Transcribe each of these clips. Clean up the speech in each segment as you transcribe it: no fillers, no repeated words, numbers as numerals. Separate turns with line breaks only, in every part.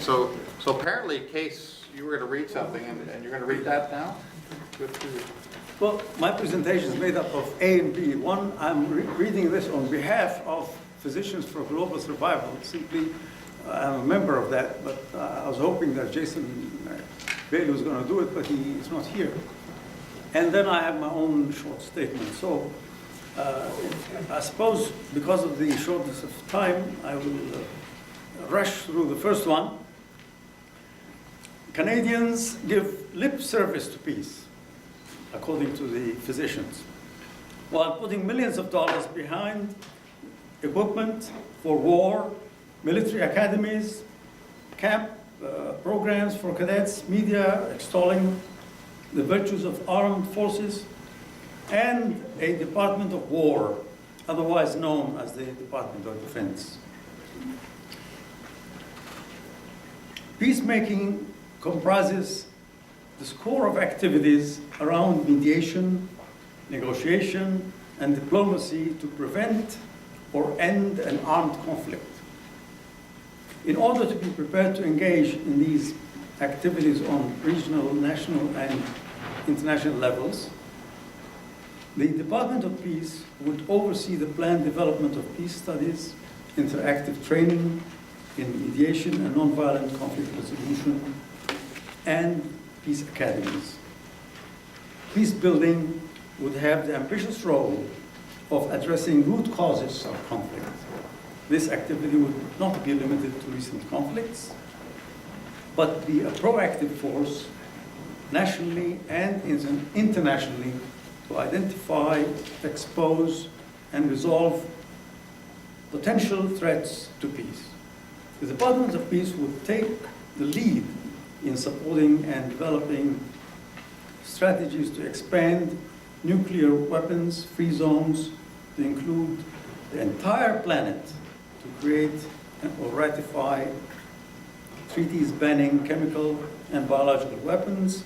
So apparently, Qais, you were going to read something, and you're going to read that now?
Well, my presentation is made up of A and B. One, I'm reading this on behalf of Physicians for Global Survival. Simply, I'm a member of that, but I was hoping that Jason Bailey was going to do it, but he is not here. And then I have my own short statement. So I suppose because of the shortness of time, I will rush through the first one. Canadians give lip service to peace, according to the physicians, while putting millions of dollars behind equipment for war, military academies, camp programs for cadets, media extolling the virtues of armed forces, and a Department of War, otherwise known as the Department of Defense. Peacemaking comprises the score of activities around mediation, negotiation, and diplomacy to prevent or end an armed conflict. In order to be prepared to engage in these activities on regional, national, and international levels, the Department of Peace would oversee the planned development of peace studies, interactive training in mediation and nonviolent conflict resolution, and peace academies. Peace building would have the ambitious role of addressing root causes of conflict. This activity would not be limited to recent conflicts, but be a proactive force nationally and internationally to identify, expose, and resolve potential threats to peace. The Department of Peace would take the lead in supporting and developing strategies to expand nuclear weapons-free zones to include the entire planet, to create or ratify treaties banning chemical and biological weapons,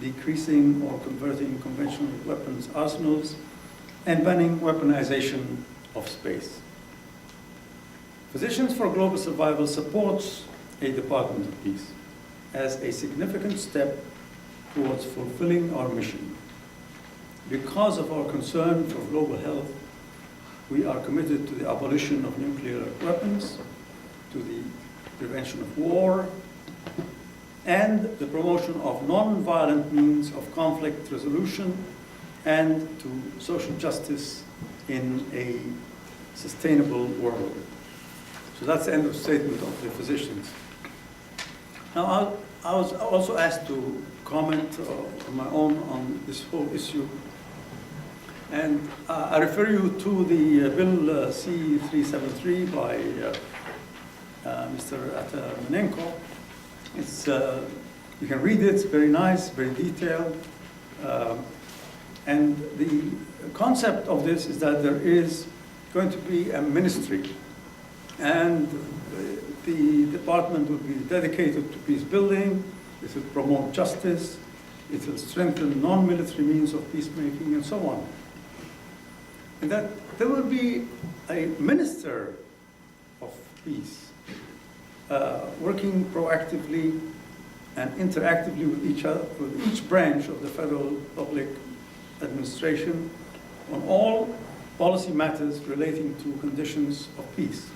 decreasing or converting conventional weapons arsenals, and banning weaponization of space. Physicians for Global Survival supports a Department of Peace as a significant step towards fulfilling our mission. Because of our concern for global health, we are committed to the abolition of nuclear weapons, to the prevention of war, and the promotion of non-violent means of conflict resolution, and to social justice in a sustainable world. So that's the end of statement of the physicians. Now, I was also asked to comment on my own on this whole issue. And I refer you to the Bill C-373 by Mr. Atamanenko. It's, you can read it, it's very nice, very detailed. And the concept of this is that there is going to be a ministry, and the department will be dedicated to peace building. It will promote justice. It will strengthen non-military means of peacemaking, and so on. And that there will be a minister of peace working proactively and interactively with each branch of the federal public administration on all policy matters relating to conditions of peace.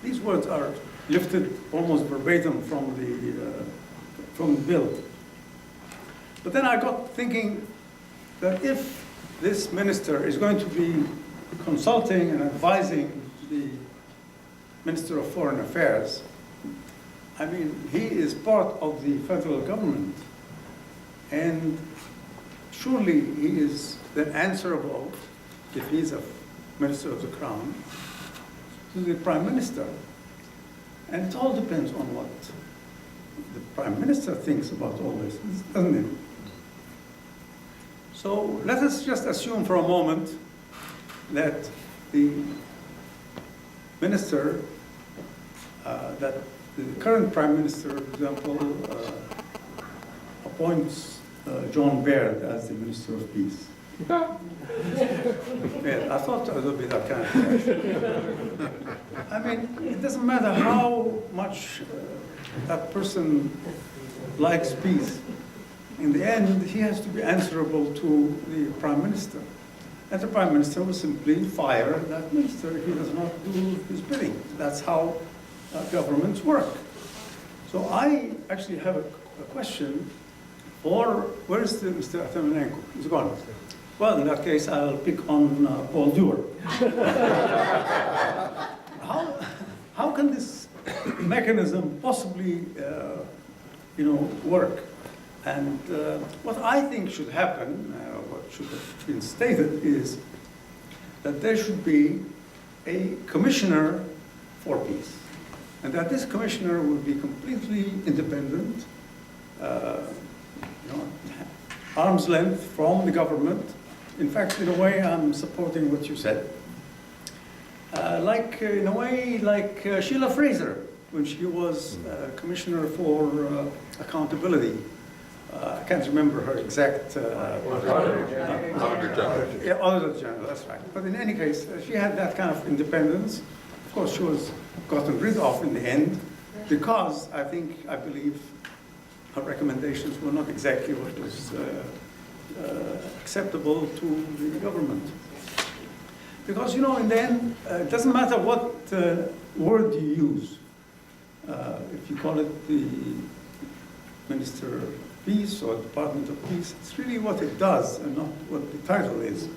These words are lifted almost verbatim from the bill. But then I got thinking that if this minister is going to be consulting and advising the Minister of Foreign Affairs, I mean, he is part of the federal government, and surely he is then answerable, if he's a Minister of the Crown, to the Prime Minister. And it all depends on what the Prime Minister thinks about all this, doesn't it? So let us just assume for a moment that the minister, that the current Prime Minister, for example, appoints John Baird as the Minister of Peace. Yeah, I thought it would be that kind of thing. I mean, it doesn't matter how much that person likes peace, in the end, he has to be answerable to the Prime Minister. And the Prime Minister will simply fire that minister if he does not do his bidding. That's how governments work. So I actually have a question for, where is Mr. Atamanenko? He's gone. Well, in that case, I'll pick on Paul Dewar. How can this mechanism possibly, work? And what I think should happen, what should have been stated, is that there should be a commissioner for peace, and that this commissioner will be completely independent, arm's length from the government. In fact, in a way, I'm supporting what you said. In a way, like Sheila Fraser, when she was commissioner for accountability. I can't remember her exact...
Auditor General.
Yeah, Auditor General, that's right. But in any case, she had that kind of independence. Of course, she was gotten rid of in the end because I believe her recommendations were not exactly what was acceptable to the government. Because, in the end, it doesn't matter what word you use. If you call it the Minister of Peace or Department of Peace, it's really what it does and not what the title is.